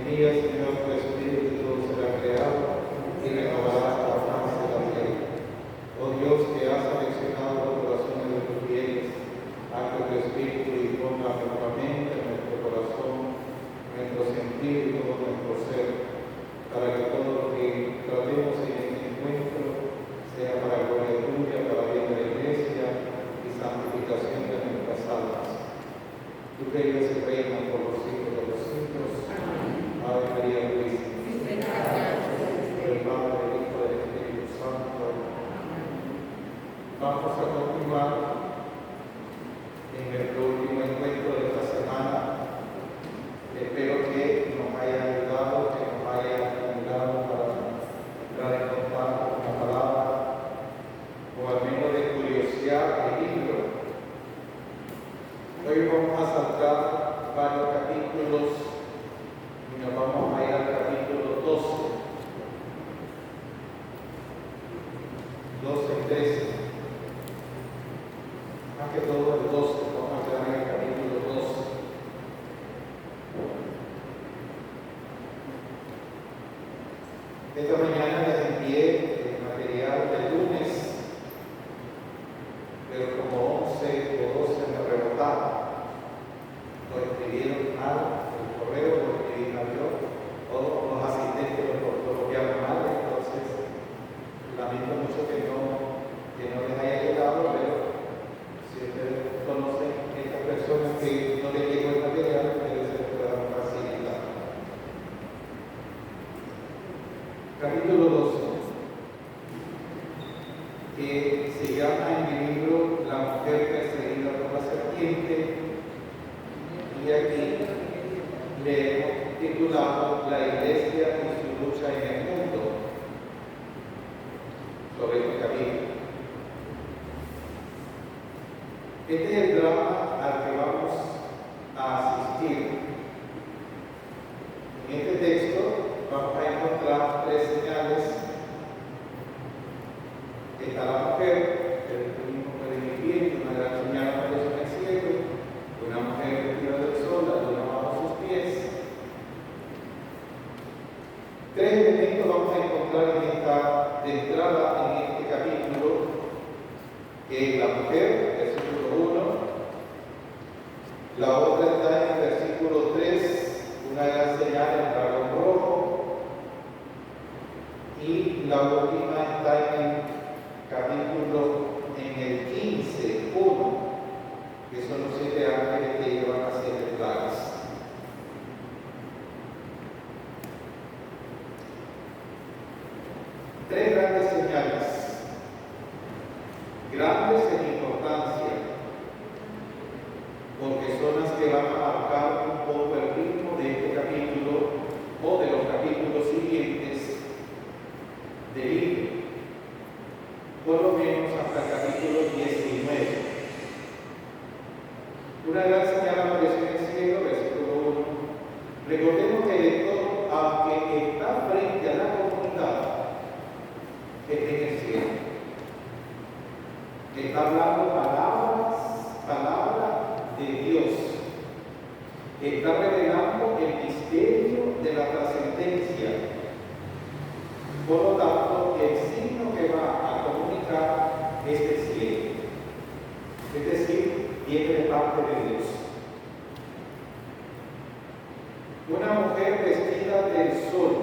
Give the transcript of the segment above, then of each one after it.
Envía, Señor, tu Espíritu y todo será creado y renovarás la faz de la tierra. Oh Dios, que has seleccionado los corazones de tus fieles, haz que tu Espíritu disponga nuestra mente, nuestro corazón, nuestro sentir y todo nuestro ser, para que todo lo que tratemos en este encuentro sea para gloria tuya, para bien de la Iglesia y santificación de nuestras almas. Tú que vives y reinas por los siglos de los siglos. Ave María Purísima. Por el Padre, el Hijo y el Espíritu Santo. Vamos a continuar en nuestro último encuentro de esta semana. Espero que nos haya ayudado, que nos haya ayudado para entrar en contacto con la palabra, o al menos de curiosidad el libro. Hoy vamos a saltar varios capítulos y nos vamos a ir al capítulo 12, 13, más que todo el 12, vamos a quedar en el capítulo 12. Esta mañana les envié el material del lunes, pero como 11 o 12 me rebotaron. Lo escribieron mal, el correo lo escribí mal yo, todos los asistentes lo copiaron mal, entonces lamento mucho que no les haya llegado, pero si ustedes conocen estas personas que no les llegó el material, ustedes se lo puedan facilitar. Capítulo 12, que se llama en mi libro La mujer perseguida por la serpiente. Y aquí le hemos titulado La Iglesia y su lucha en el mundo, sobre este capítulo. Este es el drama al que vamos a asistir. En este texto vamos a encontrar 3 señales. Está la mujer, el mismo pie, una gran señal aparece en el cielo, una mujer vestida del sol, la luna bajo sus pies. 3 elementos vamos a encontrar de entrada en este capítulo, que es la mujer, versículo 1, la otra está en el versículo 3, una gran señal, el dragón rojo, y la última está en el capítulo, en el 15, 1, que son los 7 ángeles que llevan las 7 plagas. Tres grandes señales, grandes en importancia, porque son las que van a marcar un poco el ritmo de este capítulo o de los capítulos siguientes del libro, por lo menos hasta el capítulo 19. Una gran señal aparece en el cielo, versículo 1. Recordemos que el lector, aunque está frente a la comunidad, está en el cielo. Está hablando palabra de Dios. Está revelando el misterio de la trascendencia. Por lo tanto, el signo que va a comunicar es el cielo. Es decir, viene de parte de Dios. Una mujer vestida del sol.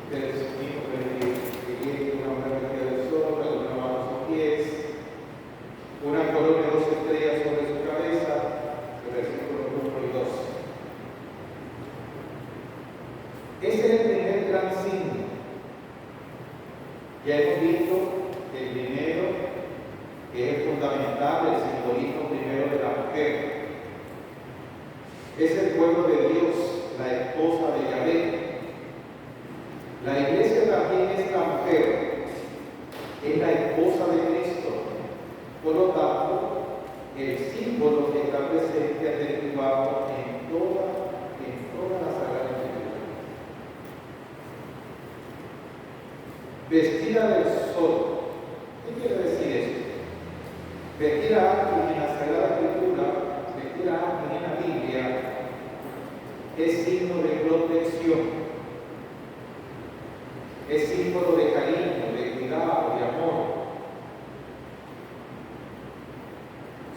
Ustedes mismos que viene una mujer vestida del sol, la luna bajo sus pies, una corona de 2 estrellas sobre su cabeza, el versículo 1 y 2. Ese es el primer gran signo. Ya hemos visto el primero, que es fundamental, el simbolismo primero de la mujer. Es el pueblo de Dios, la esposa de Yahvé. La iglesia también es la mujer, es la esposa de Cristo. Por lo tanto, el símbolo que está presente es derivado en toda la Sagrada Escritura. Vestida del sol. ¿Qué quiere decir esto? Vestida en la Sagrada Escritura, vestida en la Biblia, es signo de protección, es símbolo de cariño, de cuidado, de amor.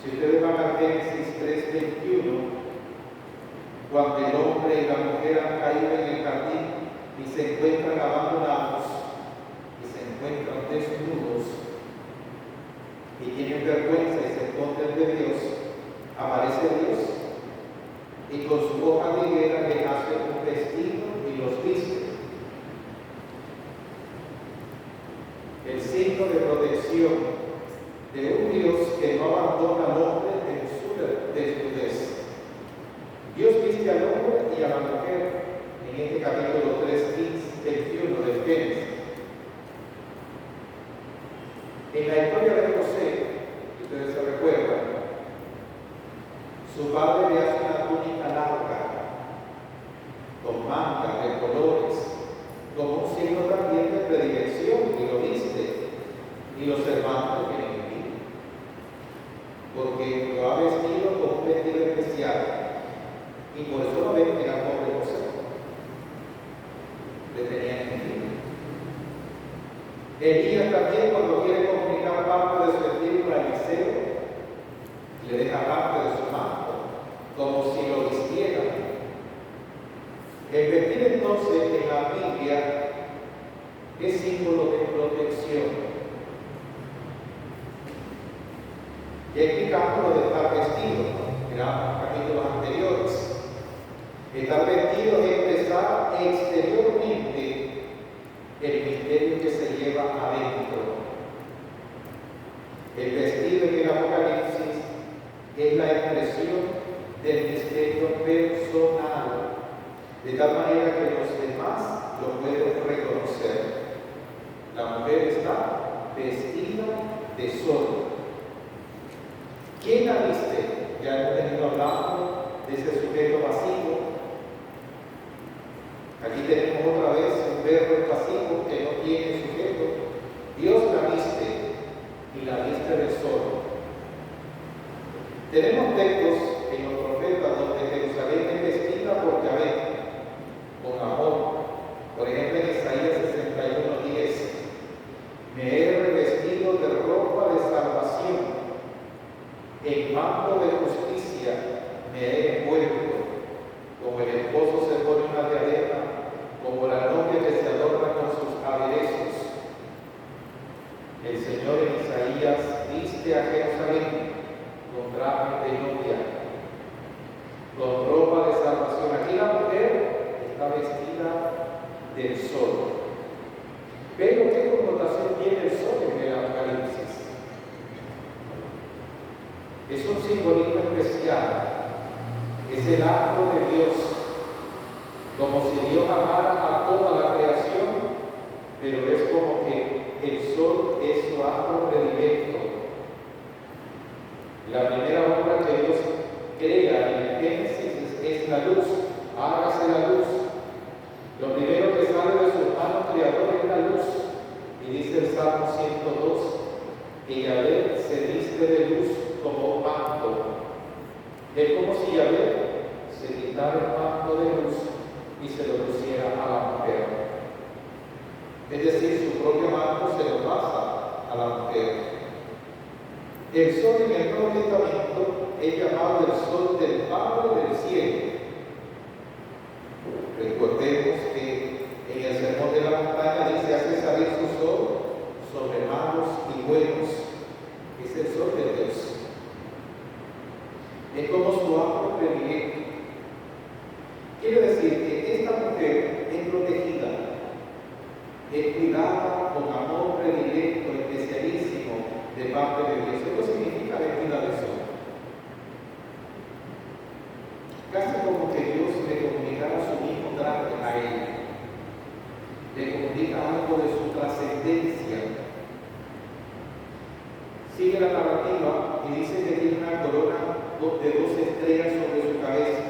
Si ustedes van a Génesis 3:21, cuando el hombre y la mujer han caído en el jardín y se encuentran abandonados y se encuentran desnudos y tienen vergüenza y se esconden de Dios, aparece Dios y con su hoja de higuera les hace un vestido y los viste. El signo de protección de un Dios que no abandona al hombre en su desnudez. Dios viste al hombre y a la mujer en este capítulo 3:21 de Génesis. En la historia de José, ustedes se recuerdan, su padre le hace una túnica larga, con mangas de colores, como un signo también de predilección, y lo viste, y los hermanos que vienen aquí, porque lo ha vestido con un vestido especial, y por eso lo ven que era pobre José, le tenían envidia. Elías también, cuando quiere comunicar parte de su espíritu a Eliseo, le deja parte de su manto, como si lo vistiera. El vestir entonces en la Biblia es símbolo de protección. Y explicamos lo de estar vestido, en los capítulos anteriores. Estar vestido es expresar exteriormente el misterio que se lleva adentro. El vestido en el Apocalipsis es la expresión del misterio personal, de tal manera que los demás lo pueden reconocer. La mujer está vestida de sol. ¿Quién la viste? Ya hemos venido hablando de ese sujeto pasivo. Aquí tenemos otra vez un verbo pasivo que no tiene sujeto. Dios la viste y la viste de sol. Tenemos textos en los profetas donde Jerusalén es vestida por Yahvé, con amor. Por ejemplo, en Isaías 61:10, me he revestido de ropa de salvación, en manto de justicia me he envuelto, como el esposo se pone una diadema, como la novia que se adorna con sus aderezos. El Señor en Isaías viste a Jerusalén con traje de novia, con ropa de salvación. Aquí la mujer está vestida del sol. Pero ¿qué connotación tiene el sol en el Apocalipsis? Es un simbolismo especial. Es el astro de Dios, como si Dios amara a toda la creación, pero es como que el sol es su astro predilecto. La primera obra que Dios crea en el Génesis es la luz. Hágase la luz. Lo primero que sale de sus manos creadoras es la luz. Y dice el Salmo 102, que Yahvé se viste de luz como un manto. Es como si Yahvé se quitara el manto de luz y se lo pusiera a la mujer. Es decir, su propio manto se lo pasa a la mujer. El sol en el Nuevo Testamento es llamado el sol del Padre del cielo. Recordemos que en el Sermón de la Montaña dice: hace salir su sol sobre malos y buenos. Es el sol de Dios. Es como su astro predilecto. Quiere decir que esta mujer es protegida, es cuidada con amor predilecto, especialísimo de parte de Dios. Esto significa vestida de sol. Casi como que Dios le comunicara su mismo traje a ella. Le comunica algo de su trascendencia. Sigue la narrativa y dice que tiene una corona de 2 estrellas sobre su cabeza.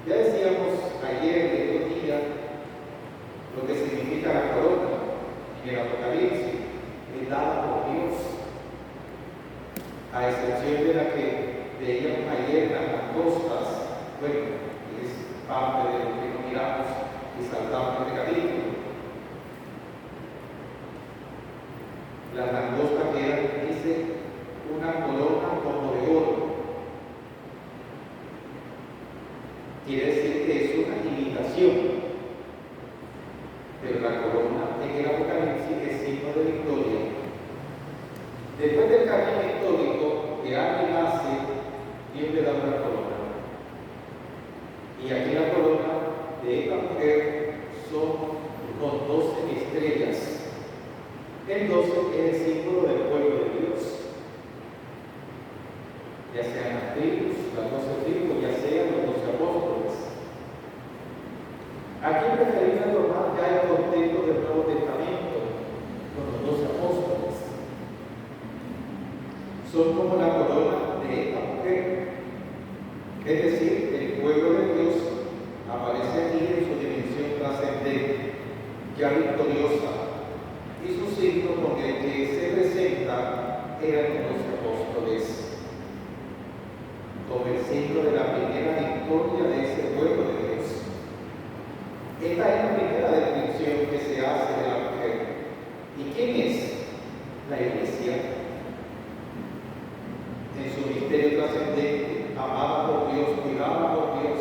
Ya decíamos ayer y estos días lo que significa la corona en el Apocalipsis, es dada por Dios, a excepción de la que veíamos ayer en las langostas. Bueno, es aflicción. Pero la corona en el Apocalipsis es signo de victoria. Después del camino histórico que alguien hace, Dios le da una corona. Y aquí la corona de esta mujer son con 12 estrellas. El 12 es el símbolo del pueblo de Dios. Ya sean las tribus, las 12 tribus, ya sean los 12 apóstoles. Aquí preferimos tomar ya el contexto del Nuevo Testamento con los 12 apóstoles. Son como la corona de esta mujer. Es decir, el pueblo de Dios aparece aquí en su dimensión trascendente, ya victoriosa, y su signo con el que se presenta eran los apóstoles, como el signo de la primera victoria de ese pueblo de Dios. Esta es la primera descripción que se hace de la mujer. ¿Y quién es? La Iglesia. En su misterio trascendente, amada por Dios, cuidada por Dios,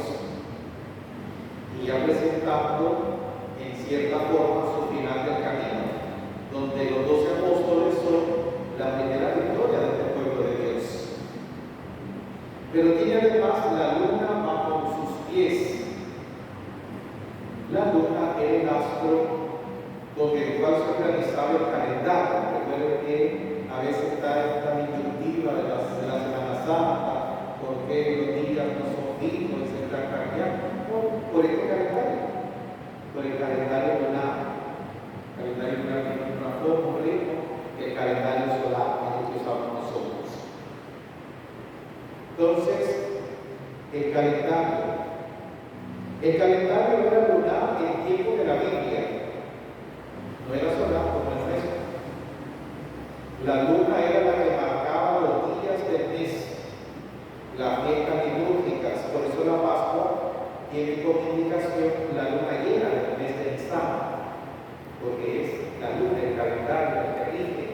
y ya presentando en cierta forma su final del camino, donde los 12 apóstoles son la primera victoria de este pueblo de Dios. Pero tiene además la luna bajo sus pies. La luna es el astro con el cual se organizaba el calendario. Recuerden que a veces está esta disyuntiva de la Semana Santa, porque los días no son fijos, se están cambiando por este calendario, por el calendario lunar. El calendario lunar tiene una forma, un ritmo, el calendario solar es el que usamos nosotros. Entonces, el calendario era lunar en el tiempo de la Biblia, no era solar como el resto. La luna era la que marcaba los días del mes, las fiestas litúrgicas. Por eso la Pascua tiene como indicación la luna llena del mes de Nisan, porque es la luna, el calendario, el que rige.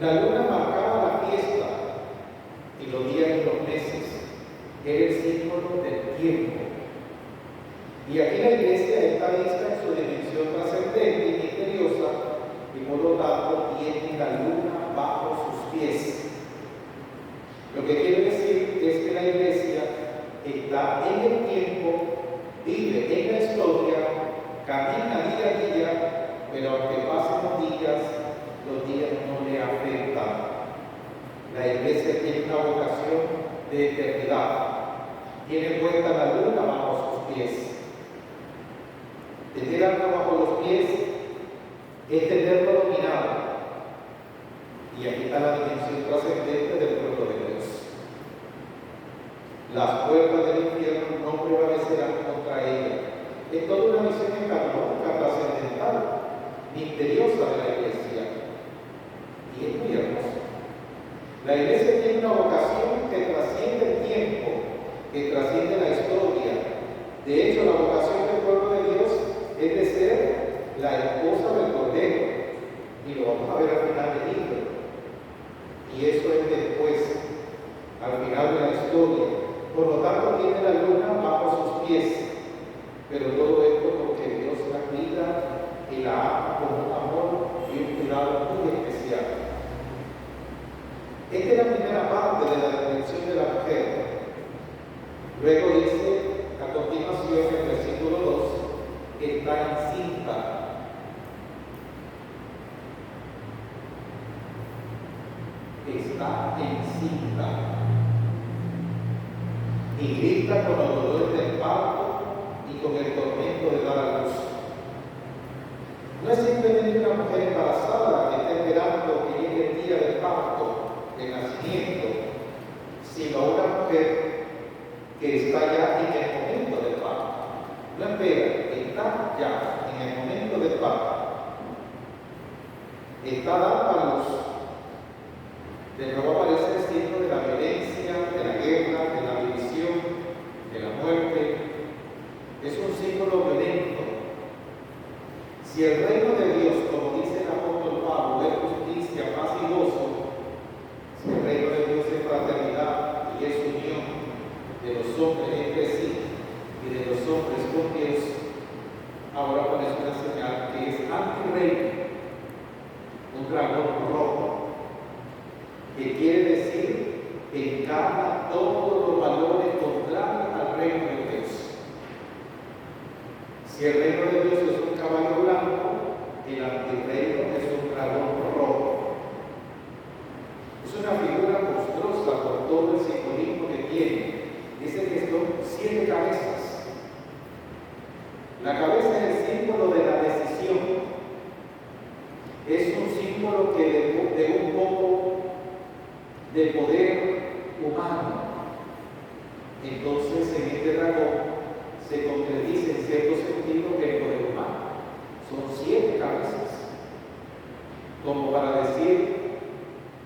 La luna marcaba la fiesta y los días y los meses, era el símbolo del tiempo. Y aquí la Iglesia está vista en su dimensión trascendente y misteriosa, y por lo tanto tiene la luna bajo sus pies. Lo que quiere decir es que la Iglesia está en el tiempo, vive en la historia, camina día a día, pero aunque pasen los días no le afectan. La Iglesia tiene una vocación de eternidad. Tiene puesta la luna bajo sus pies. Tener algo bajo los pies es tenerlo dominado. Y aquí está la dimensión trascendente del pueblo de Dios. Las puertas del infierno no prevalecerán contra ella. Es toda una visión escatológica, trascendental, misteriosa de la Iglesia. Y es muy hermoso. La Iglesia tiene una vocación que trasciende el tiempo, que trasciende la historia. De hecho, la vocación del pueblo de Dios es de ser la esposa del Cordero. Y lo vamos a ver al final del libro. Y eso es después, al final de la historia. Por lo tanto, tiene la luna bajo sus pies. Pero todo esto porque Dios la cuida y la ama con un amor y un cuidado muy especial. Esta es la primera parte de la descripción de la mujer. Luego dice, a continuación, en el versículo 2, que está encinta. Está encinta. Y grita con los dolores del parto y con el tormento de dar a luz. No es simplemente una mujer embarazada que está esperando que llegue el día del parto, del nacimiento, sino una mujer que está ya en el momento del parto. No espera, está ya en el momento del parto. Está dando a luz. De nuevo aparece el signo de la violencia, de la guerra, de la división, de la muerte. Es un símbolo violento. Si el reino de Dios, como dice el apóstol Pablo, es justicia, paz y gozo, si el reino de Dios es fraternidad y es unión de los hombres entre sí y de los hombres con Dios, ahora pones una señal que es antirreino, un dragón rojo, que quiere decir que encarna todos los valores contrarios al reino de Dios. Si el reino de Dios es un caballo blanco, el antirreino es un dragón rojo. Es una figura monstruosa por todo el simbolismo que tiene. Dice que son 7 cabezas. La cabeza es el símbolo de la decisión. Es un símbolo que de un poco de poder humano. Entonces, en este dragón se concretiza en cierto sentido que el poder humano. Son 7 cabezas. Como para decir,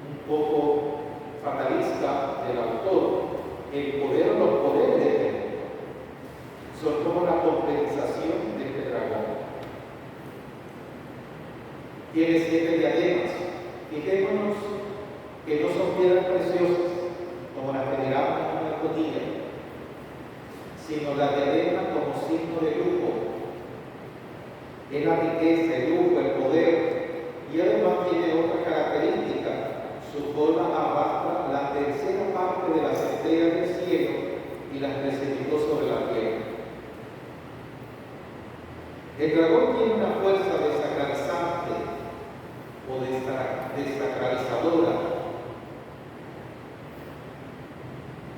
un poco fatalista del autor, el poder o los poderes de Dios son como la compensación de este dragón. Tiene 7 diademas. Fijémonos que no son piedras preciosas como las que miramos en una escotilla, sino la diadema como signo de lujo. Es la riqueza, el lujo, el poder, y además tiene otra característica. Su forma abarca la tercera parte de las estrellas del cielo y las precipitó sobre la tierra. El dragón tiene una fuerza desacralizante o desacralizadora.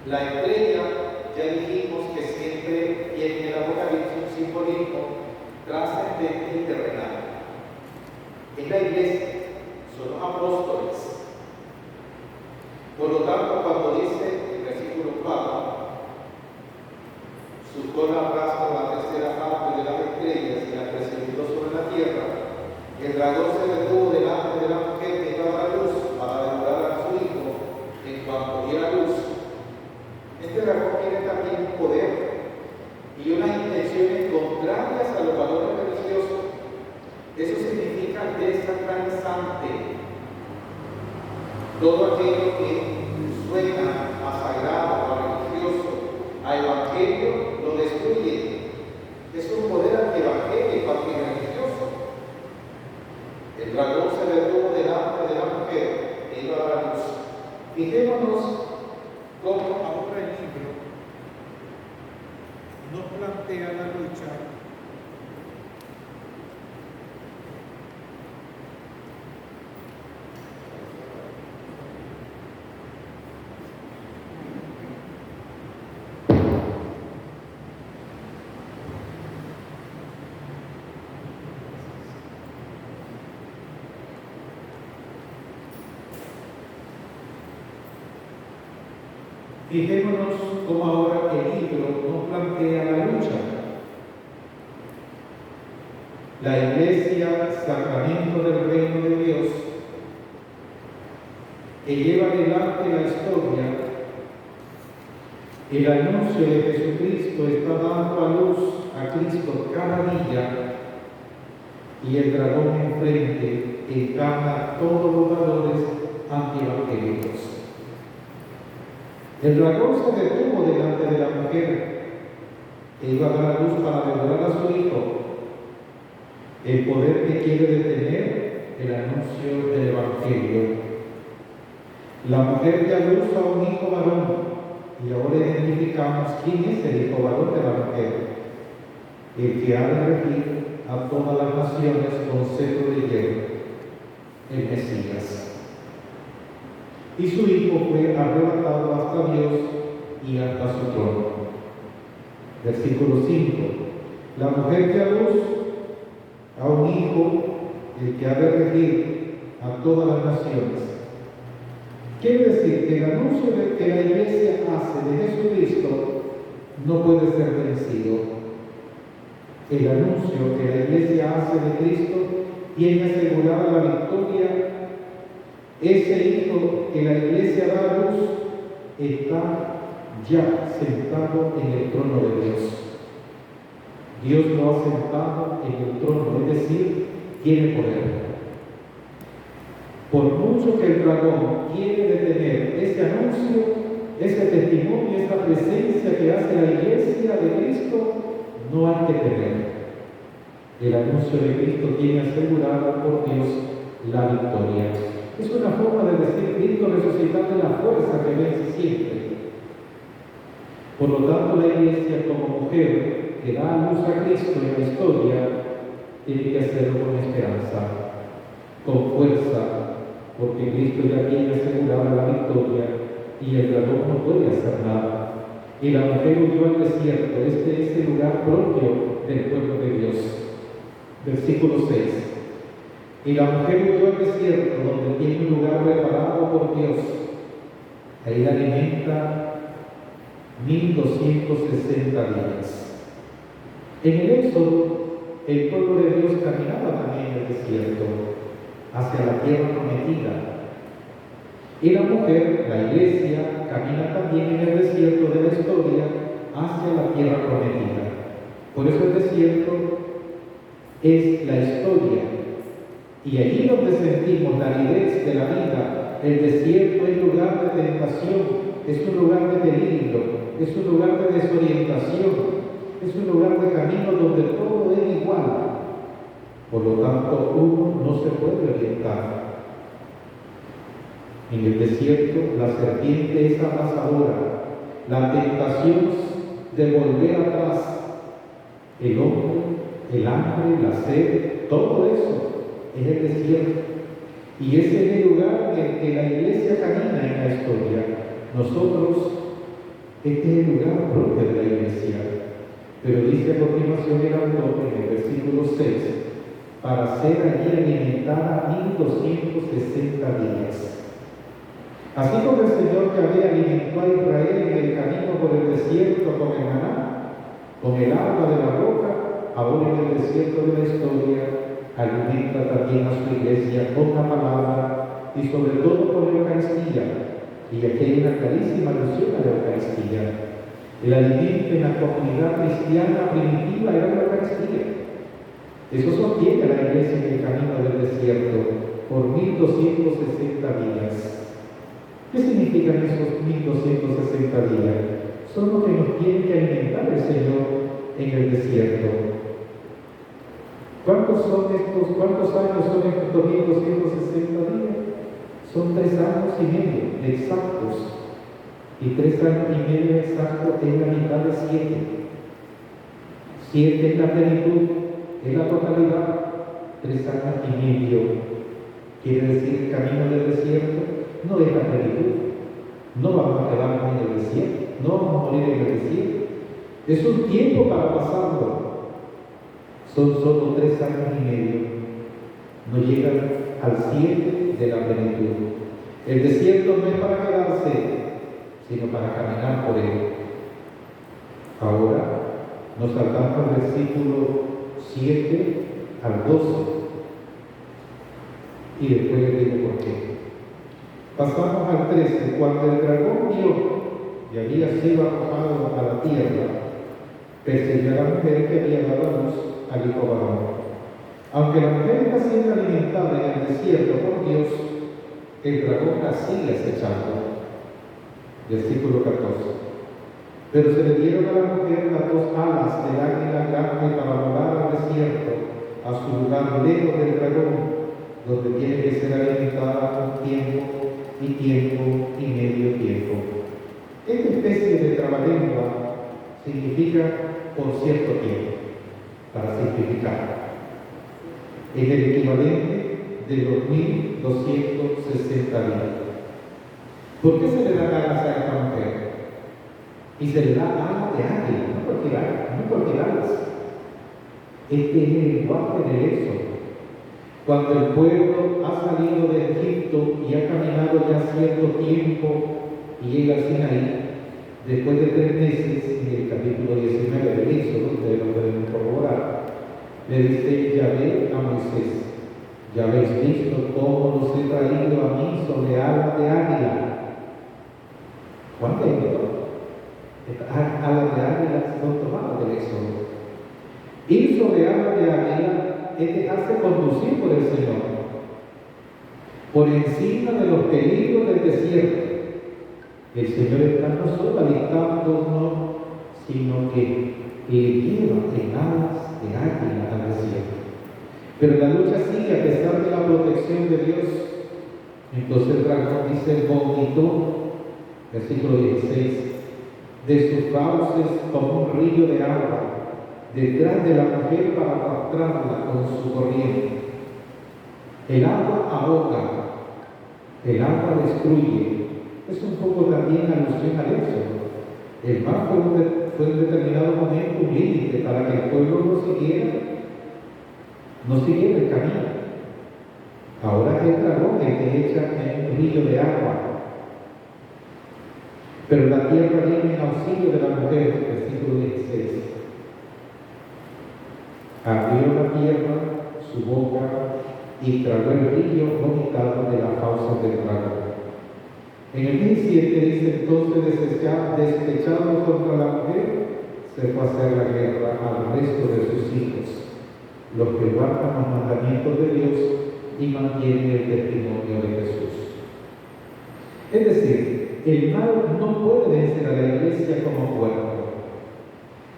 La estrella, ya dijimos que siempre tiene en el Apocalipsis un simbolismo trascendente y terrenal. Es la iglesia, son los apóstoles. Por lo tanto, cuando dice el versículo 4, su cola arrastra la tercera parte de las estrellas y las precipitó sobre la tierra, el dragón se detuvo delante de la mujer que iba a dar luz para devorar a su hijo en cuanto diera luz. Este dragón tiene también un poder y unas intenciones contrarias a los valores religiosos. Eso significa desacralizante. Todo aquello que suena a sagrado, a religioso, a evangelio, lo destruye. Es un poder antievangelio, antirreligioso. El dragón se detuvo delante de la mujer que iba a dar luz. Fijémonos cómo ahora el libro nos plantea la lucha Fijémonos cómo ahora el libro nos plantea la lucha. La iglesia, sacramento del reino de Dios, que lleva adelante la historia, el anuncio de Jesucristo está dando a luz a Cristo cada día, y el dragón enfrente encarna todos los valores antievangélicos. El dragón se detuvo delante de la mujer que iba a dar a luz para devorar a su hijo. El poder que quiere detener el anuncio del evangelio. La mujer dio a luz a un hijo varón, y ahora identificamos quién es el hijo varón de la mujer, el que ha de regir a todas las naciones con cetro de hierro, el Mesías. Y su hijo fue arrebatado hasta Dios y hasta su trono. Versículo 5. La mujer dio a luz a un hijo, el que ha de regir a todas las naciones. Quiere decir que el anuncio que la iglesia hace de Jesucristo no puede ser vencido. El anuncio que la iglesia hace de Cristo tiene asegurada la victoria. Ese hijo que la iglesia da a luz está ya sentado en el trono de Dios. Dios lo ha sentado en el trono, es decir, tiene poder. Por mucho que el dragón quiere detener ese anuncio, ese testimonio, esa presencia que hace la iglesia de Cristo, no hay que temer. El anuncio de Cristo tiene asegurada por Dios la victoria. Es una forma de decir Cristo resucitado de la fuerza que vence siempre. Por lo tanto, la iglesia como mujer que da a luz a Cristo en la historia tiene que hacerlo con esperanza, con fuerza, porque Cristo ya tiene asegurada la victoria y el dragón no puede hacer nada. Y la mujer huyó al desierto. Este es el lugar propio del pueblo de Dios. Versículo 6. Y la mujer huyó al desierto, donde tiene un lugar preparado por Dios. Ahí la alimenta 1260 días. En el Éxodo, el pueblo de Dios caminaba también en el desierto, hacia la tierra prometida. Y la mujer, la iglesia, camina también en el desierto de la historia hacia la tierra prometida. Por eso el desierto es la historia. Y allí donde sentimos la aridez de la vida, el desierto es lugar de tentación, es un lugar de peligro, es un lugar de desorientación, es un lugar de camino donde todo es igual. Por lo tanto, uno no se puede orientar. En el desierto, la serpiente es abrasadora, la tentación de volver atrás, el hombre, el hambre, la sed, todo eso es el desierto. Y ese es el lugar en el que la iglesia camina en la historia. Nosotros, este es el lugar propio de la iglesia. Pero dice a continuación el autor en el versículo 6, para ser allí alimentada 1260 días. Así como el Señor Yahvé alimentó a Israel en el camino por el desierto con el maná, con el agua de la roca, ahora en el desierto de la historia, alimenta también a su iglesia con la palabra y sobre todo con la Eucaristía. Y aquí hay una clarísima alusión a la Eucaristía. El alimento en la comunidad cristiana primitiva era la Eucaristía. Eso sostiene a la iglesia en el camino del desierto por 1260 días. ¿Qué significan esos 1260 días? Son lo que nos tiene que alimentar el Señor en el desierto. ¿Cuántos años son estos 1260 días? Son 3 años y medio exactos. Y 3 años y medio exactos es la mitad de 7. 7 es la plenitud, es la totalidad. 3 años y medio quiere decir el camino del desierto no es la plenitud. No vamos a quedarnos en el desierto, no vamos a morir en el desierto. Es un tiempo para pasarlo. Son solo 3 años y medio. No llegan al 7 de la plenitud. El desierto no es para quedarse, sino para caminar por él. Ahora nos saltamos al versículo 7 al 12. Y después les digo por qué. Pasamos al 13. Cuando el dragón vio y había sido arrojado a la tierra, persiguió a la mujer que había dado a luz al hijo varón. Aunque la mujer está siendo alimentada en el desierto por Dios, el dragón la sigue acechando. Versículo 14. Pero se le dieron a la mujer las 2 alas del águila grande para volar al desierto, a su lugar lejos del dragón, donde tiene que ser alimentada un tiempo y medio tiempo. Esta especie de trabalengua significa por cierto tiempo, para simplificar. Es el equivalente de los 1260 días. ¿Por qué se le da alas a esta mujer? Y se le da alas de águila, no cualquier alas. Este es el lenguaje del Éxodo. Cuando el pueblo ha salido de Egipto y ha caminado ya cierto tiempo y llega al Sinaí, después de 3 meses, en el capítulo 19 del Éxodo, ustedes lo pueden corroborar, le dice Yahvé a Moisés: ya habéis visto cómo los he traído a mí sobre alas de águila. ¿Cuánto hay de todo? Estas alas de águila son tomadas del Éxodo. Ir sobre alas de águila es dejarse conducir por el Señor, por encima de los peligros del desierto. El Señor está no solo alistándonos, sino que le lleva en alas de águila al desierto. Pero la lucha sigue a pesar de la protección de Dios. Entonces el dragón dice, vomitó, versículo 16, de sus fauces tomó un río de agua detrás de la mujer para arrastrarla con su corriente. El agua ahoga, el agua destruye. Es un poco también alusión al Éxodo. El mar fue en determinado momento un límite para que el pueblo no siguiera el camino. Ahora es el dragón el que echa en un río de agua. Pero la tierra viene en auxilio de la mujer, versículo 16. Abrió la tierra su boca y tragó el río vomitado de la fauces del dragón. En el 17 dice, entonces despechado contra la mujer, se fue a hacer la guerra al resto de sus hijos, los que guardan los mandamientos de Dios y mantienen el testimonio de Jesús. Es decir, el mal no puede vencer a la iglesia como cuerpo.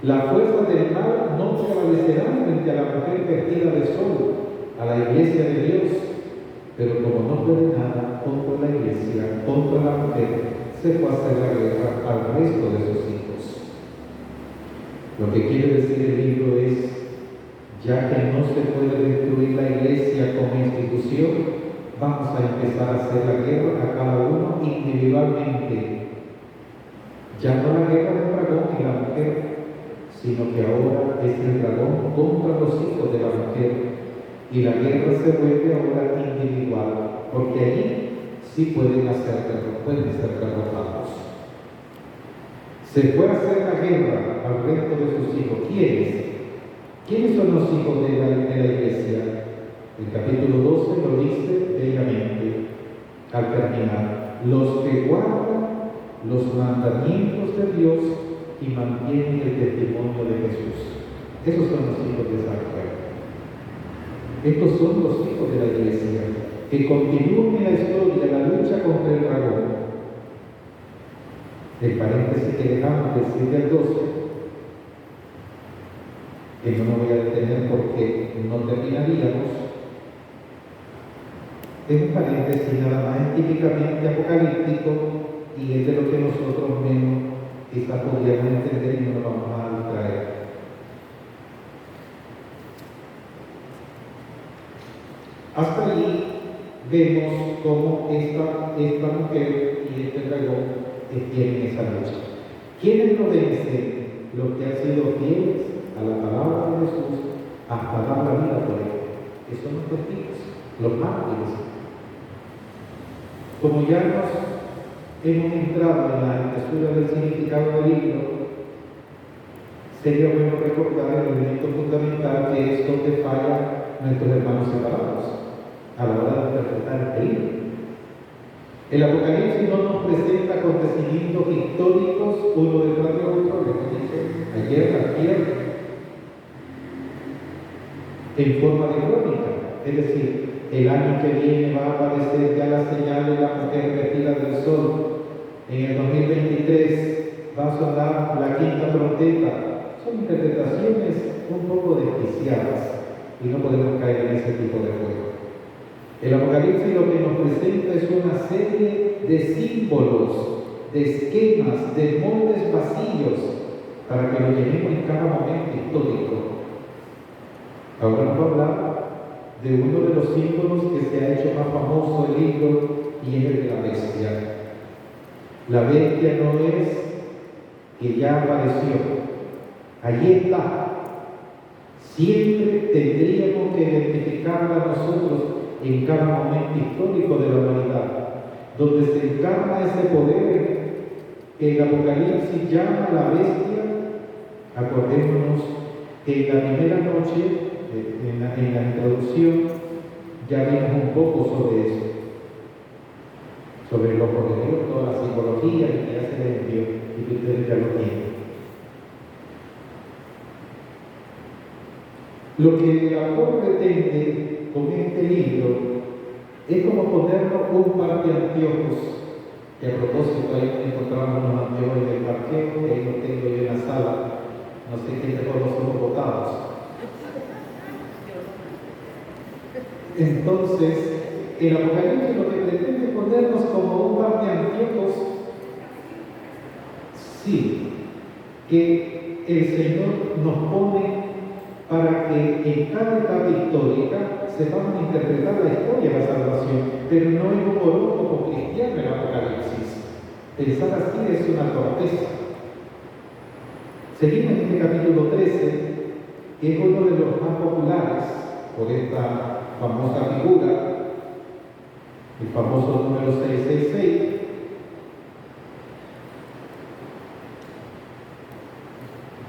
La fuerza del mal no prevalecerá frente a la mujer vestida de sol, a la iglesia de Dios, pero como no puede nada contra la iglesia, contra la mujer, se fue a hacer la guerra al resto de sus hijos. Lo que quiere decir el libro es, ya que no se puede destruir la iglesia como institución, vamos a empezar a hacer la guerra a cada uno individualmente. Ya no la guerra del dragón y la mujer, sino que ahora es el dragón contra los hijos de la mujer. Y la guerra se vuelve ahora individual, porque allí sí pueden ser derrotados. Se puede hacer la guerra al resto de sus hijos. ¿Quiénes son los hijos de la iglesia? El capítulo 12 lo dice bellamente al terminar. Los que guardan los mandamientos de Dios y mantienen el testimonio de Jesús. Esos son los hijos de esa mujer. Estos son los hijos de la iglesia que continúan en la historia la lucha contra el dragón. El paréntesis que dejamos del 7 al 12, que no me voy a detener porque no terminaríamos, es un paréntesis nada más típicamente apocalíptico y es de lo que nosotros menos quizás podríamos entender y no nos vamos a distraer. Hasta allí vemos cómo esta mujer y este dragón tienen esa lucha. ¿Quiénes lo vencen? Los que han sido fieles a la palabra de Jesús hasta dar la vida por él. Que son los testigos, los mártires. Como ya nos hemos entrado en la lectura del significado del libro, sería bueno recordar el elemento fundamental que es donde fallan nuestros hermanos separados a la hora de interpretar el libro. El Apocalipsis no nos presenta acontecimientos históricos uno detrás de otro, como dije ayer, en forma de crónica. Es decir, el año que viene va a aparecer ya la señal de la mujer vestida del sol. En el 2023 va a sonar la quinta trompeta. Son interpretaciones un poco desquiciadas y no podemos caer en ese tipo de juego. El Apocalipsis lo que nos presenta es una serie de símbolos, de esquemas, de moldes vacíos para que lo llenemos en cada momento histórico. Ahora nos va a hablar de uno de los símbolos que se ha hecho más famoso el libro y es el de la bestia. La bestia no es que ya apareció, allí está. Siempre tendríamos que identificarla nosotros en cada momento histórico de la humanidad, donde se encarna ese poder que el Apocalipsis llama la bestia. Acordémonos que en la primera noche, en la introducción, ya vimos un poco sobre eso, sobre el ojo de Dios, toda la simbología que ya se les envió y que ustedes ya lo tienen. Lo que el autor pretende con este libro es como ponernos un par de anteojos que a propósito ahí encontramos unos anteojos del parqueo, que ahí los tengo yo en la sala, no sé quién dejó los ojos botados. Entonces, el Apocalipsis lo que pretende ponernos como un par de anteojos, sí, que el Señor nos pone para que en cada etapa histórica sepamos interpretar la historia de la salvación, pero no en un horóscopo cristiano el Apocalipsis. Pensar así es una torpeza. Seguimos en este capítulo 13, que es uno de los más populares por esta famosa figura, el famoso número 666,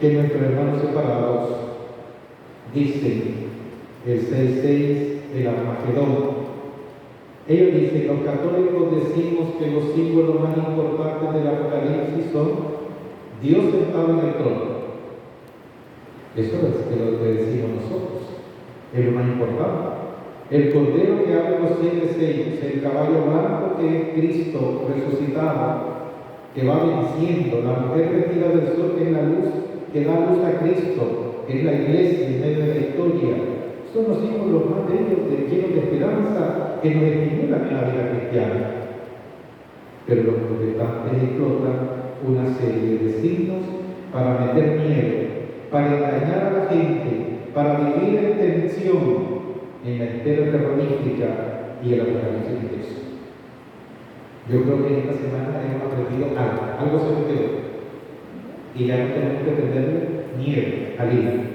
que nuestros hermanos separados dicen el 666 del Armagedón. Ellos dicen, los católicos decimos que los símbolos más importantes del Apocalipsis son Dios sentado en el trono. Eso es lo que decimos nosotros, es lo más importante. El cordero que abre los 7 sellos, el caballo blanco que es Cristo resucitado, que va venciendo, la mujer vestida del sol que es la luz, que da luz a Cristo, que es la iglesia en medio de la historia. Son los símbolos más bellos, llenos de esperanza, que nos estimulan en la vida cristiana. Pero los protestantes explotan una serie de signos para meter miedo, para engañar a la gente, para vivir en tensión en la espera terrorística y el apocalipsis de Jesús. Yo creo que esta semana hemos aprendido algo se nos quedó, y ya no tenemos que tenerle miedo al ir.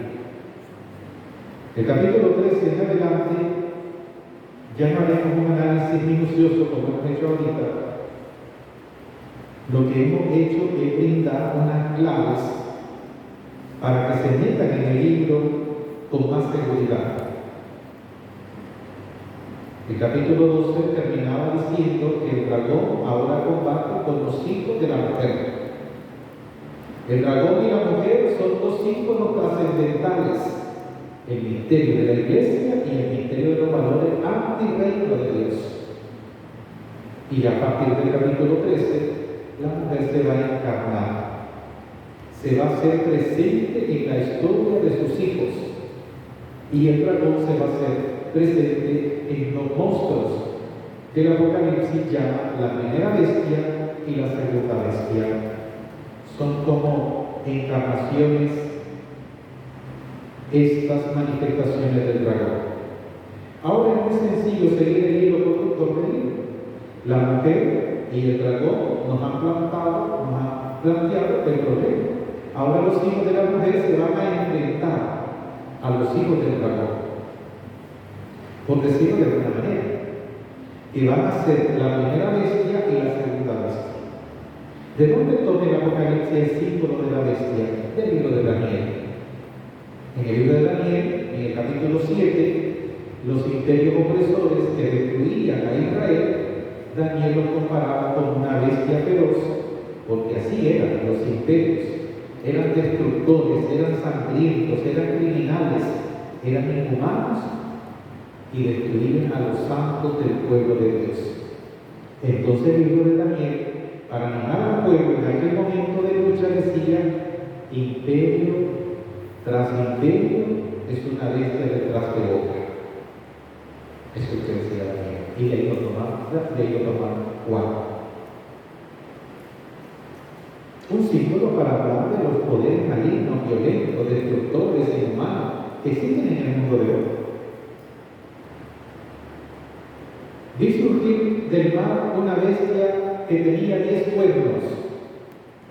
El capítulo 13 en adelante ya no haremos un análisis minucioso como hemos hecho ahorita. Lo que hemos hecho es brindar unas claves para que se metan en el libro con más seguridad. El capítulo 12 terminaba diciendo que el dragón ahora combate con los hijos de la mujer. El dragón y la mujer son dos símbolos trascendentales: el misterio de la iglesia y el misterio de los valores antirreino de Dios. Y a partir del capítulo 13, la mujer se va a encarnar, se va a hacer presente en la historia de sus hijos, y el dragón se va a hacer presente en los monstruos que el Apocalipsis llama la primera bestia y la segunda bestia. Son como encarnaciones estas manifestaciones del dragón. Ahora es muy sencillo seguir el hilo conductor del libro. La mujer y el dragón nos han planteado el problema. Ahora los hijos de la mujer se van a enfrentar a los hijos del dragón, por decirlo de alguna manera, que van a ser la primera bestia y la segunda bestia. ¿De dónde toma el Apocalipsis el símbolo de la bestia? Del libro de Daniel. En el libro de Daniel, en el capítulo 7, los imperios opresores que destruían a Israel, Daniel los comparaba con una bestia feroz, porque así eran los imperios. Eran destructores, eran sangrientos, eran criminales, eran inhumanos y destruían a los santos del pueblo de Dios. Entonces el libro de Daniel, para animar al pueblo en aquel momento de lucha, decía: imperio tras imperio es una bestia detrás de otra. Eso es lo que decía Daniel. Y de ahí lo tomaron Juan. Un símbolo para hablar de los poderes malignos, violentos, destructores e inhumanos que existen en el mundo de hoy. Vi surgir del mar una bestia que tenía 10 cuernos.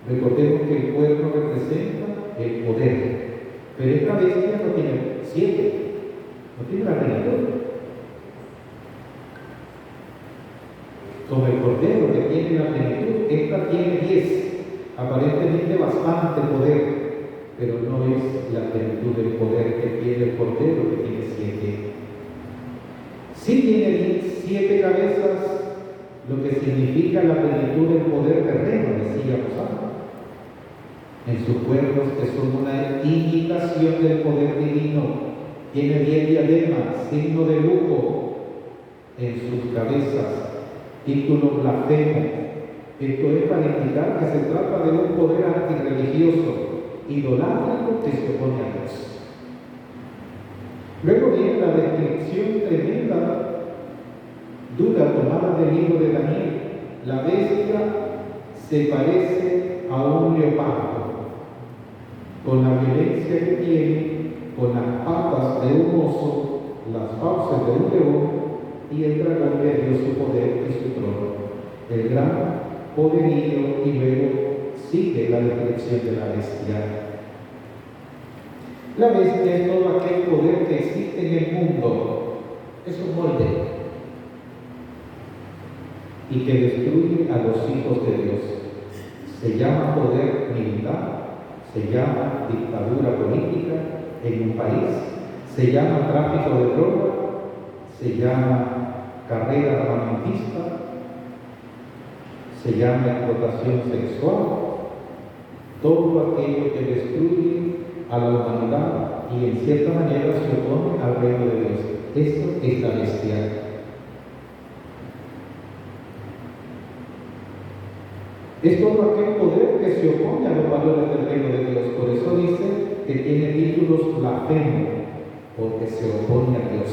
Recordemos que el cuerno representa el poder, pero esta bestia no tiene 7, no tiene la plenitud. Como el cordero que tiene la plenitud, esta tiene 10. Aparentemente bastante poder, pero no es la plenitud del poder que tiene el cordero, que tiene 7. Sí tiene 7 cabezas, lo que significa la plenitud del poder terreno, decíamos antes. En sus cuernos, que son una imitación del poder divino, tiene 10 diademas, signo de lujo en sus cabezas, títulos blasfemos, Esto es para indicar que se trata de un poder antirreligioso, idolátrico, que se opone a Dios. Luego viene la descripción tremenda, dura, tomada del libro de Daniel. La bestia se parece a un leopardo, con la violencia que tiene, con las patas de un oso, las fauces de un león, y el dragón le dio su poder y su trono. El gran poderío, y luego sigue la descripción de la bestia. La bestia es todo aquel poder que existe en el mundo, es un molde, y que destruye a los hijos de Dios. Se llama poder militar, se llama dictadura política en un país, se llama tráfico de droga, se llama carrera armamentista, se llama explotación sexual, todo aquello que destruye a la humanidad y en cierta manera se opone al reino de Dios. Eso es la bestia. Es todo aquel poder que se opone a los valores del reino de Dios. Por eso dice que tiene títulos blasfemo, porque se opone a Dios.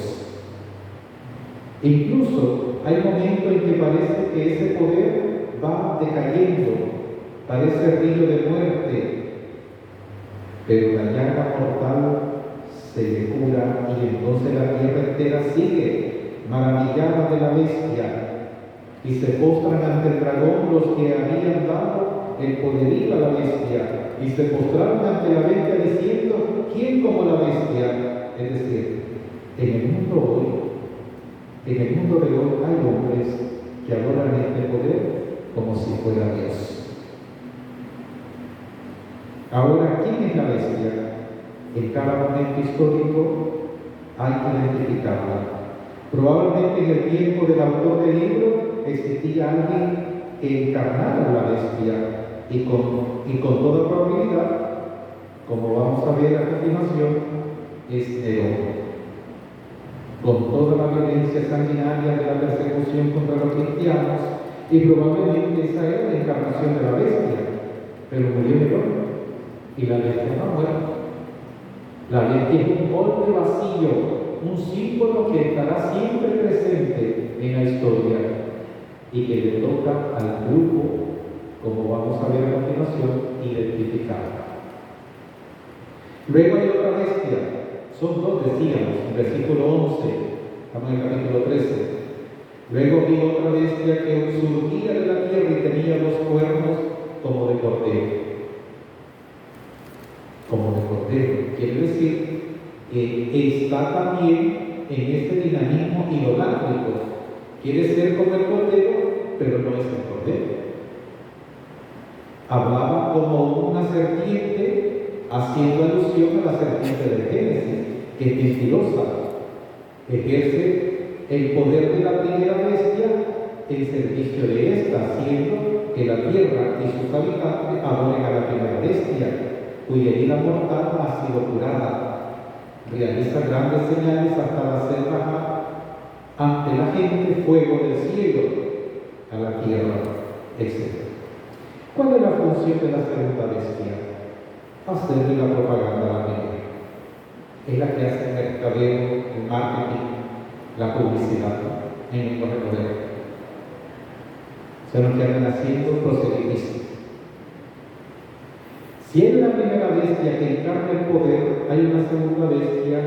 Incluso hay momentos en que parece que ese poder va decayendo, parece río de muerte, pero la llaga mortal se le cura y entonces la tierra entera sigue maravillada de la bestia. Y se postran ante el dragón los que habían dado el poderío a la bestia, y se postraron ante la bestia diciendo: ¿quién como la bestia? Es decir, en el mundo de hoy hay hombres que adoran este poder como si fuera Dios. Ahora, ¿quién es la bestia? En cada momento histórico hay que identificarla. Probablemente en el tiempo del autor del libro existía alguien que encarnara la bestia y con toda probabilidad, como vamos a ver a continuación, es Nerón. Con toda la violencia sanguinaria de la persecución contra los cristianos, y probablemente esa era la encarnación de la bestia, pero murió Nerón y la bestia no ha muerto. La bestia es un molde vacío, un símbolo que estará siempre presente en la historia y que le toca al grupo, como vamos a ver a continuación, identificar. Luego hay otra bestia, son dos, decíamos, en versículo 11, estamos en el capítulo 13. Luego vi otra bestia que surgía de la tierra y tenía los cuernos como de cordero. Como de cordero, quiere decir que está también en este dinamismo idolátrico. Quiere ser como el cordero, pero no es el cordero. Hablaba como una serpiente, haciendo alusión a la serpiente del Génesis, que es mentirosa, ejerce el poder de la primera bestia en servicio de esta, haciendo que la tierra y sus habitantes adoren a la primera bestia, cuya herida mortal ha sido curada. Realiza grandes señales hasta hacer bajar ante la gente fuego del cielo a la tierra, etc. ¿Cuál es la función de la segunda bestia? Hacerle la propaganda a la primera. Es la que hace el mercadeo, el marketing, la publicidad en el poder. Son los que andan haciendo proselitismo. Si es la primera bestia que encarna el poder, hay una segunda bestia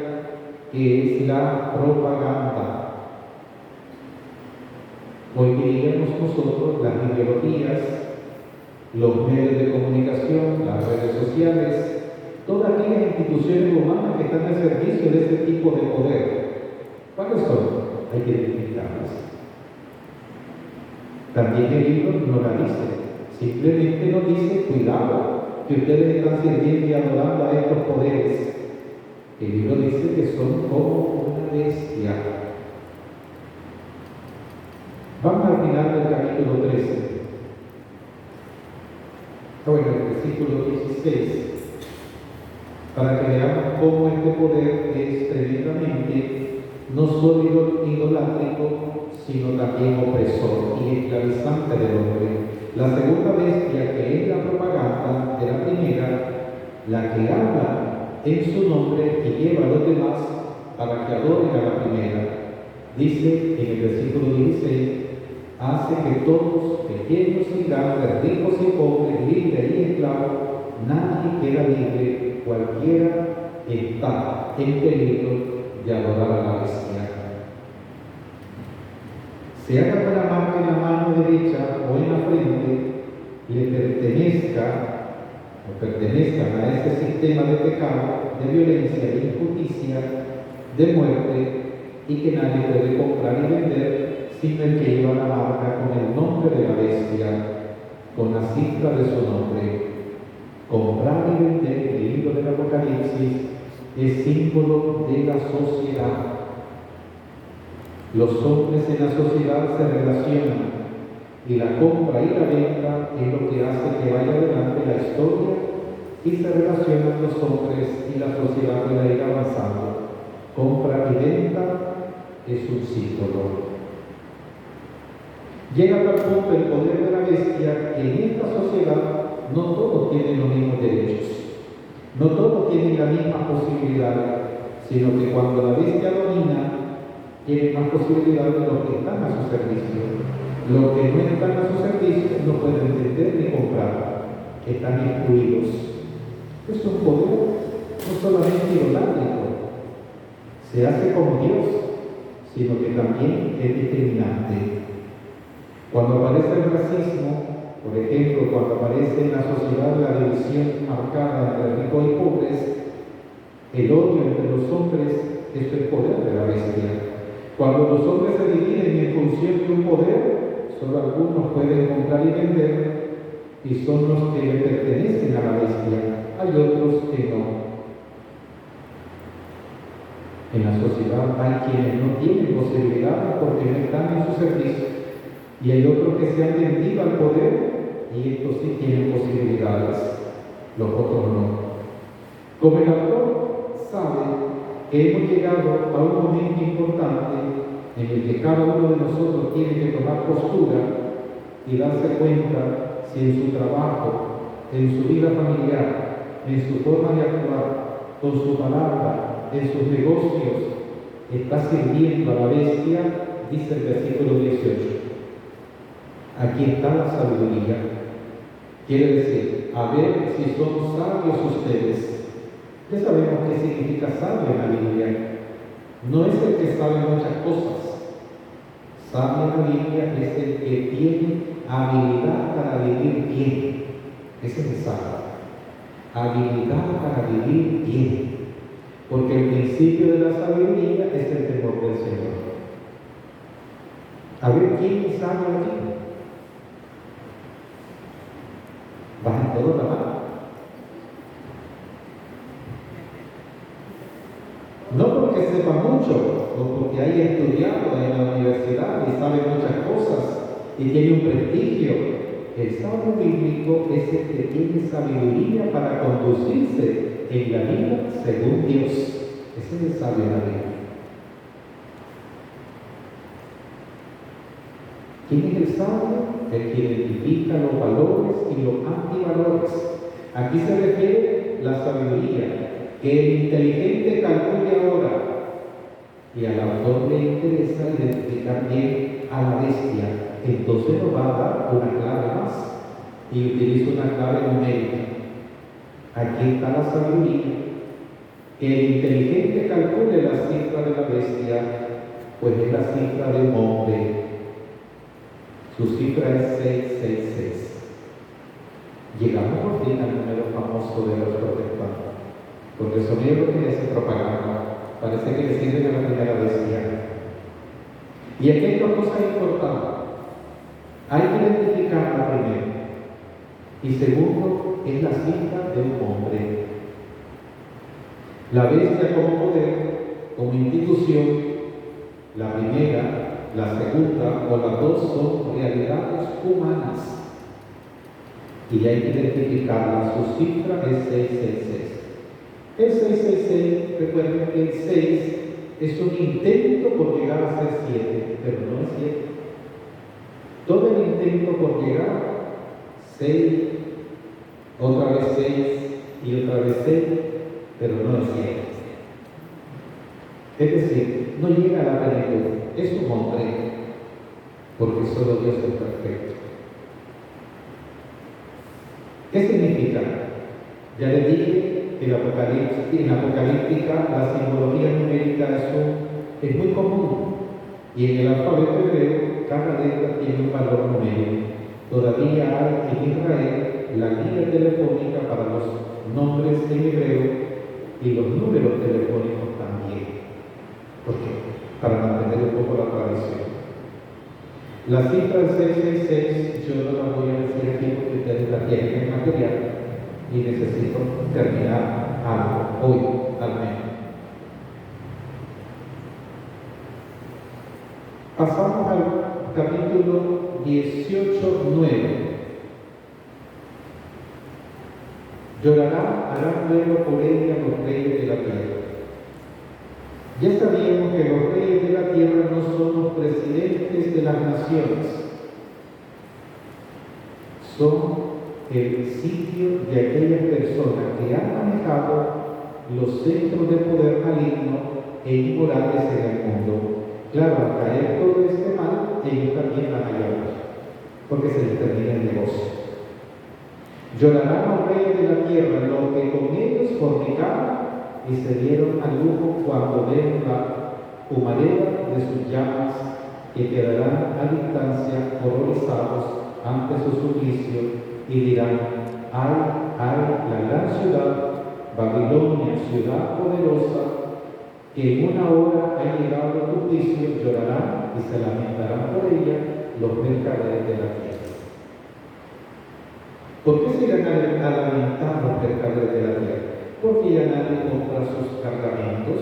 que es la propaganda. Hoy diríamos nosotros las ideologías, los medios de comunicación, las redes sociales, todas aquellas instituciones humanas que están al servicio de ese tipo de poder. ¿Cuáles son? Hay que identificarlas. También el libro no la dice, simplemente nos dice: cuidado, que ustedes están sirviendo y adorando a estos poderes. El libro dice que son como una bestia. Vamos al final del capítulo 13. Bueno, el versículo 16, para que veamos cómo este poder es tremendamente no solo idolátrico, sino también opresor y esclavizante del hombre. La segunda bestia, que es la propaganda de la primera, la que habla en su nombre y lleva a los demás para que adoren a la primera, dice en el versículo 16, hace que todos, pequeños y grandes, ricos y pobres, libres y esclavos, nadie queda libre, cualquiera está en peligro de adorar a la bestia. Sea que la marca en la mano derecha o en la frente le pertenezcan a este sistema de pecado, de violencia, de injusticia, de muerte, y que nadie puede comprar y vender sino el que lleva la marca con el nombre de la bestia, con la cifra de su nombre. Comprar y vender, el libro del Apocalipsis, es símbolo de la sociedad. Los hombres en la sociedad se relacionan y la compra y la venta es lo que hace que vaya adelante la historia y se relacionan los hombres y la sociedad para ir avanzando. Compra y venta es un símbolo. Llega a tal punto el poder de la bestia que en esta sociedad no todos tienen los mismos derechos, no todos tienen la misma posibilidad, sino que cuando la bestia domina, tienen más posibilidades de los que están a su servicio. Los que no están a su servicio no pueden vender ni comprar, están excluidos. Es un poder no solamente idolátrico, se hace como Dios, sino que también es discriminante. Cuando aparece el racismo, por ejemplo, cuando aparece en la sociedad la división marcada entre ricos y pobres, el odio entre los hombres, eso es poder de la bestia. Cuando los hombres se dividen en función de un poder, solo algunos pueden comprar y vender, y son los que le pertenecen a la bestia, hay otros que no. En la sociedad hay quienes no tienen posibilidades porque no están en su servicio, y hay otros que se han vendido al poder, y estos sí tienen posibilidades, los otros no. Como el autor sabe que hemos llegado a un momento importante en el que cada uno de nosotros tiene que tomar postura y darse cuenta si en su trabajo, en su vida familiar, en su forma de actuar, con su palabra, en sus negocios, está sirviendo a la bestia, dice el versículo 18. Aquí está la sabiduría. Quiere decir, a ver si son sabios ustedes. Ya sabemos qué significa sabio en la Biblia. No es el que sabe muchas cosas. Sabio en la Biblia es el que tiene habilidad para vivir bien. Ese es el sabio. Habilidad para vivir bien. Porque el principio de la sabiduría es el temor del Señor. A ver, ¿quién es sabio aquí? Bajen todos la mano. No porque sepa mucho o porque haya estudiado en la universidad y sabe muchas cosas y tiene un prestigio. El sabio bíblico es el que tiene sabiduría para conducirse en la vida según Dios. Ese es el sabio en la Biblia. ¿Quién es el sabio? El que identifica los valores y los antivalores. Aquí se refiere la sabiduría, que el inteligente calcule ahora, y al autor le interesa identificar bien a la bestia, entonces nos va a dar una clave más, y utiliza una clave numérica. Aquí está la sabiduría, que el inteligente calcule la cifra de la bestia, pues es la cifra de un hombre. Su cifra es 666. Llegamos por fin al número famoso de los protestantes, porque el sonido que hace propaganda parece que le sirven a la primera bestia. Y aquí hay dos cosas importantes. Hay que identificarla primero. Y segundo, es la cifra de un hombre. La bestia como poder, como institución, la primera, la segunda o las dos son realidades humanas. Y hay que identificarla. Su cifra es 666. El 666, recuerden que el 6 es un intento por llegar a ser 7, pero no es 7. Todo el intento por llegar 6, otra vez 6 y otra vez 6, pero no es 100. Es decir, no llega a la plenitud, es un hombre, porque solo Dios es perfecto. ¿Qué significa? Ya le dije que en la apocalíptica la simbología numérica es muy común, y en el alfabeto hebreo cada letra tiene un valor numérico. Todavía hay en Israel la guía telefónica para los nombres en hebreo y los números telefónicos también. ¿Por qué? Para mantener un poco la tradición. La cifra 666 yo no la voy a decir aquí porque ustedes la tienen en material y necesito terminar algo hoy al menos. Pasamos al capítulo 18:9. Llorarán, harán duelo por ella los reyes de la tierra. Ya sabíamos que los reyes de la tierra no son los presidentes de las naciones, son el sitio de aquellas personas que han manejado los centros de poder maligno e inmorales en el mundo. Claro, al caer todo este mal, ellos también van a llorar, porque se les termina el negocio. Llorarán los reyes de la tierra, los que con ellos fornicaron y se dieron al lujo cuando ven la humareda de sus llamas, que quedarán a distancia horrorizados ante su suplicio y dirán: ay, ay, la gran ciudad, Babilonia, ciudad poderosa, que en una hora ha llegado a tu juicio. Llorarán y se lamentarán por ella los mercaderes de la tierra. ¿Por qué se irán a lamentar los mercaderes de la tierra? Porque ya nadie compra sus cargamentos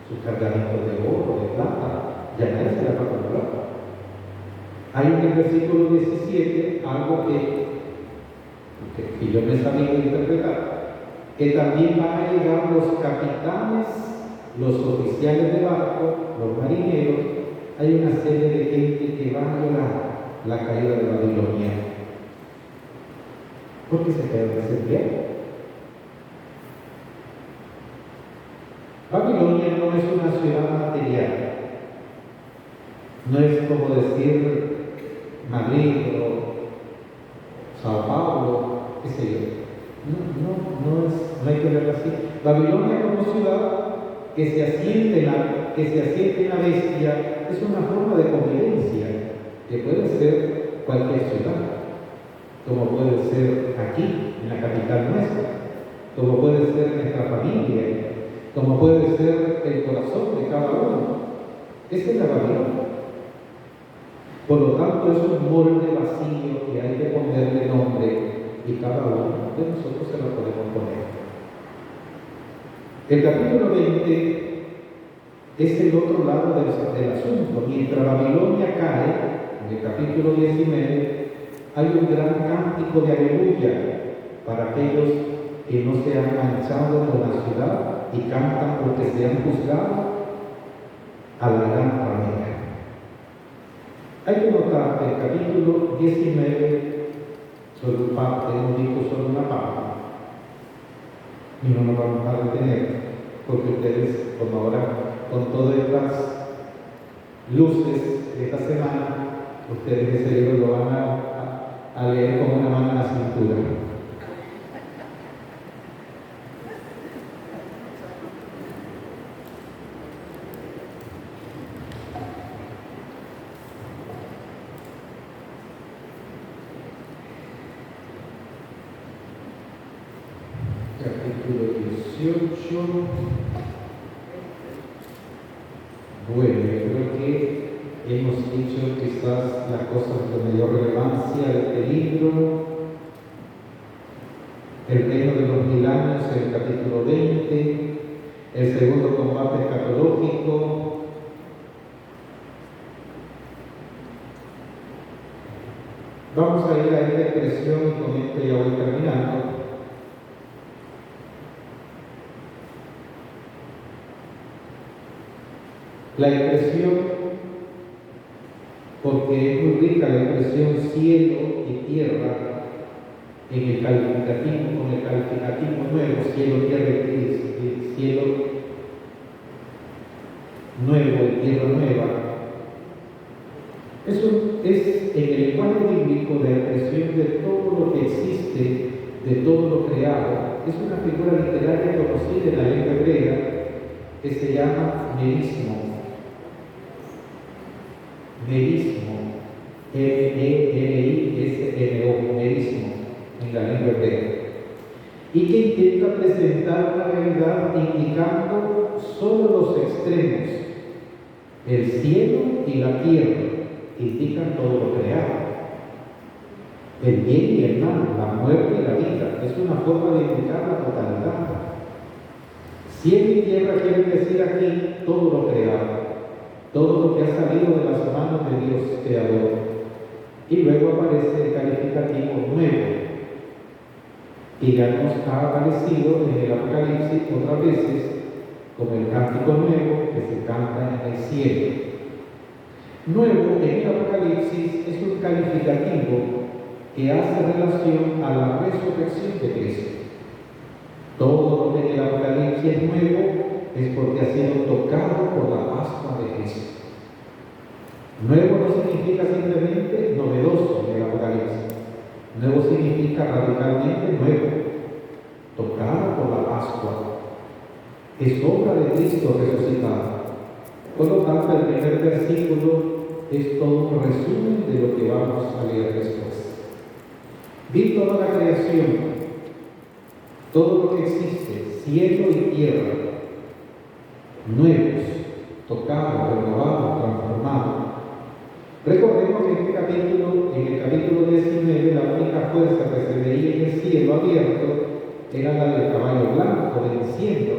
de oro, de plata, ya nadie se la va a comprar. Hay en el versículo 17 algo que yo me he sabido interpretar, que también van a llegar los capitanes, los oficiales de barco, los marineros. Hay una serie de gente que va a llorar la caída de Babilonia, porque se quedan desempleados. Babilonia no es una ciudad material, no es como decir Madrid o Sao Paulo, qué sé yo. No hay que verla así. Babilonia como ciudad que se asiente en la bestia es una forma de convivencia que puede ser cualquier ciudad, como puede ser aquí, en la capital nuestra, como puede ser nuestra familia, como puede ser el corazón de cada uno. Esa es la Babilonia. Por lo tanto, es un molde vacío que hay que ponerle nombre y cada uno de nosotros se lo podemos poner. El capítulo 20 es el otro lado del asunto. Mientras Babilonia cae, en el capítulo 19, hay un gran cántico de aleluya para aquellos que no se han manchado con la ciudad y cantan porque se han juzgado a la gran ramera. Hay que notar que el capítulo 19, solo parte, hemos visto solo una parte, y no nos vamos a detener, porque ustedes, como ahora, con todas estas luces de esta semana, ustedes ese libro lo van a leer con una mano en la cintura. Capítulo 18. Bueno, yo creo que hemos dicho quizás las cosas de mayor relevancia de este libro. El reino de los 1000 años, el capítulo 20. El segundo combate escatológico. Vamos a ir a esta expresión y con esto ya voy terminando. La expresión, porque es muy rica la expresión cielo y tierra, en el calificativo, con el calificativo nuevo, cielo, tierra, cielo nuevo y tierra nueva. Eso es en el lenguaje bíblico de expresión de todo lo que existe, de todo lo creado. Es una figura literaria conocida en la lengua hebrea que se llama merismo. Merismo, M-E-R-I-S-M-O, merismo, en la lengua hebrea. Y que intenta presentar una realidad indicando solo los extremos, el cielo y la tierra, indican todo lo creado. El bien y el mal, la muerte y la vida, es una forma de indicar la totalidad. Cielo y tierra quiere decir aquí todo lo creado, todo lo que ha salido de las manos de Dios creador. Y luego aparece el calificativo nuevo, y ya nos ha aparecido en el Apocalipsis otras veces como el cántico nuevo que se canta en el cielo. Nuevo en el Apocalipsis es un calificativo que hace relación a la resurrección de Cristo. Todo lo que en el Apocalipsis es nuevo es porque ha sido tocado por la Pascua de Cristo. Nuevo no significa simplemente novedoso en el Apocalipsis. Nuevo significa radicalmente nuevo, tocado por la Pascua. Es obra de Cristo resucitado. Por lo tanto, el primer versículo es todo un resumen de lo que vamos a leer después. Vi toda la creación, todo lo que existe, cielo y tierra, nuevos, tocados, renovados, transformados. Recordemos que en el capítulo 19, la única fuerza que se veía en el cielo abierto era la del caballo blanco venciendo.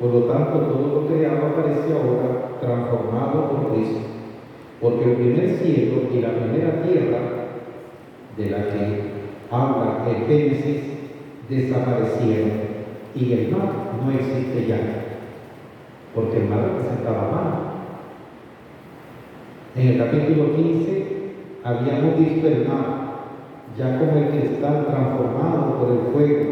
Por lo tanto, todo lo creado aparece ahora transformado por Cristo. Porque el primer cielo y la primera tierra, de la que habla el Génesis, desaparecieron. Y el mar no existe ya. Porque el mar representaba mal. En el capítulo 15 habíamos visto el mar, ya como el cristal transformado por el fuego,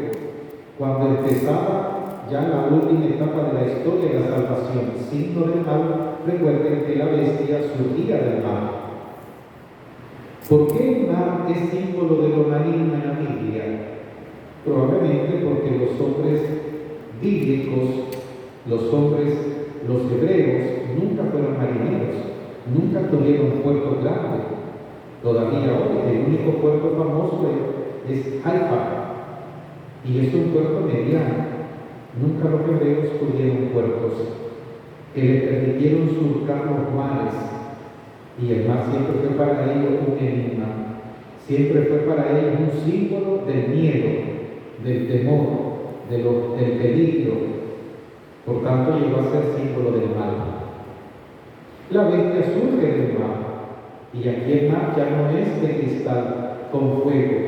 cuando empezaba ya la última etapa de la historia de la salvación. Signo del mal, recuerden que la bestia surgía del mar. ¿Por qué el mar es símbolo de lo marino en la Biblia? Probablemente porque los hombres bíblicos, los hebreos, nunca fueron marineros. Nunca tuvieron puertos grandes. Todavía hoy el único puerto famoso es Haifa, y es un puerto mediano. Nunca los hebreos tuvieron puertos que les permitieron surcar los mares, y el mar siempre fue para ellos un enigma, siempre fue para ellos un símbolo del miedo, del temor, del peligro. Por tanto, llegó a ser símbolo del mal. La bestia surge del mar, y aquí el mar ya no es de cristal con fuego,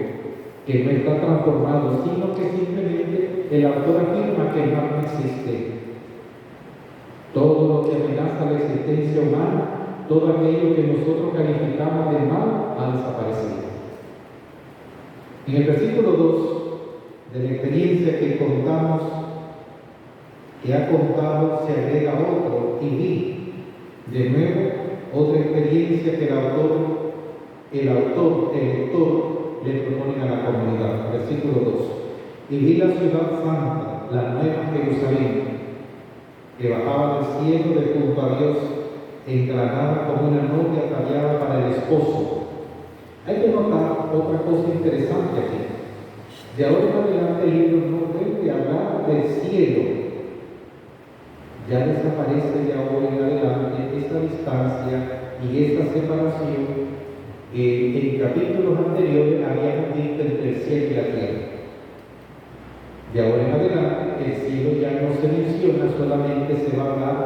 que no está transformado, sino que simplemente el autor afirma que el mar no existe. Todo lo que amenaza la existencia humana, todo aquello que nosotros calificamos de mal, ha desaparecido. En el versículo 2 de la experiencia que ha contado, se agrega otro, y vi de nuevo otra experiencia que el lector le propone a la comunidad. Versículo 2. Y vi la ciudad santa, la nueva Jerusalén, que bajaba del cielo de junto a Dios, engranada como una novia ataviada para el esposo. Hay que notar otra cosa interesante aquí. De ahora en adelante el libro no vuelve a hablar del cielo. Ya desaparece de ahora en adelante esta distancia y esta separación que en capítulos anteriores habíamos visto entre el cielo y la tierra. De ahora en adelante el cielo ya no se menciona, solamente se va a hablar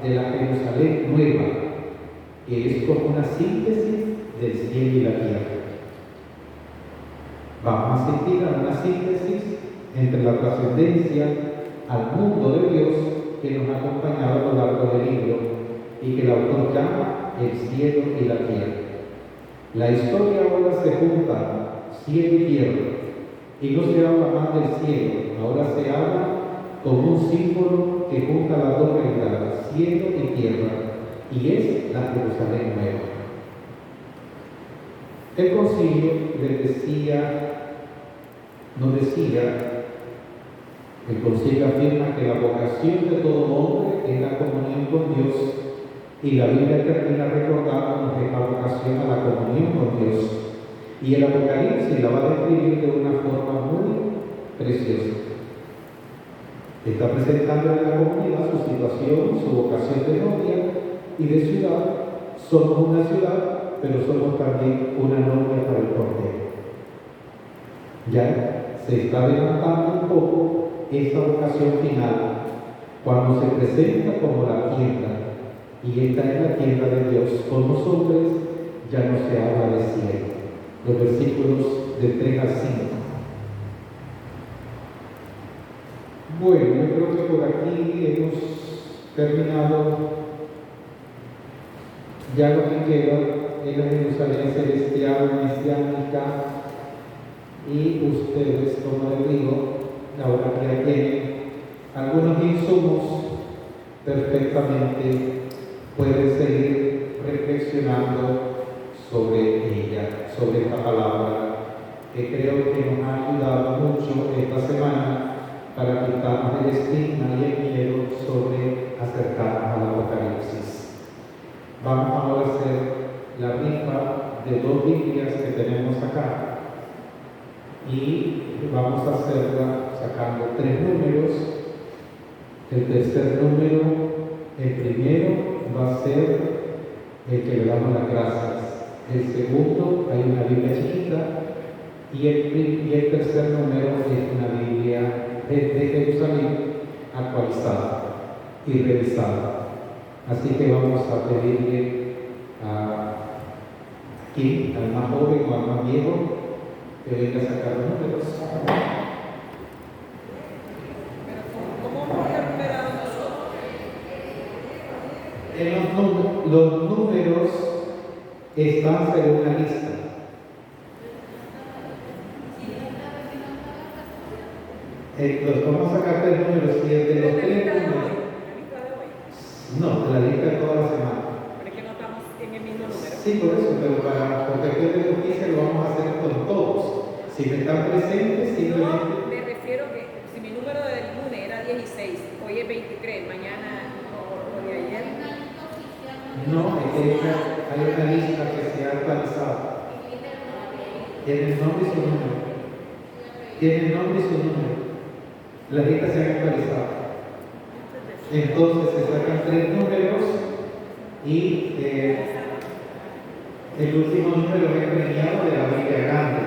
de la Jerusalén nueva, que es como una síntesis del cielo y la tierra. Vamos a asistir a una síntesis entre la trascendencia al mundo de Dios que nos ha acompañado a lo largo del libro y que el autor llama el cielo y la tierra. La historia ahora se junta, cielo y tierra, Y no se habla más del cielo, ahora se habla como un símbolo que junta las dos realidades, cielo y tierra, y es la Jerusalén nueva. El concilio el concilio afirma que la vocación de todo hombre es la comunión con Dios, y la Biblia termina recordándonos esta vocación a la comunión con Dios. Y el Apocalipsis la va a describir de una forma muy preciosa. Está presentando en la comunidad su situación, su vocación de novia y de ciudad. Somos una ciudad, pero somos también una novia para el Cordero. Ya se está adelantando un poco esa vocación final cuando se presenta como la tienda, y esta es la tienda de Dios con nosotros. Ya no se habla de cielo. Los versículos de 3 al 5. Bueno, yo creo que por aquí hemos terminado. Ya lo que queda es la Jerusalén celestial, mesiánica, y ustedes, como les digo, ahora que ya tienen algunos insumos, perfectamente pueden seguir reflexionando sobre ella, sobre esta palabra, que creo que nos ha ayudado mucho esta semana para quitarnos el estigma y el miedo sobre acercarnos al Apocalipsis. Vamos ahora a hacer la rifa de 2 Biblias que tenemos acá, y vamos a hacerla sacando 3 números. El tercer número, el primero, va a ser el que le damos las gracias. El segundo, hay una Biblia chiquita, y el tercer número es una Biblia de Jerusalén actualizada y revisada. Así que vamos a pedirle aquí al más joven o al más viejo que venga a sacar los números. Los números están según la lista. Vamos a sacar 3 números, y el de los 3 números. No, de la lista de toda la semana. Pero es que no estamos en el mismo número. Sí, por eso, pero porque después de justicia lo vamos a hacer con todos. Si me están presentes, simplemente. No, me refiero que si mi número del lunes era 16, hoy es 23, mañana o de ayer. No, es que hay una lista que se ha actualizado. Tiene el nombre y su número. Tiene el nombre y su número. Las listas se han actualizado. Entonces se sacan 3 números, y el último número es premiado de la Biblia grande.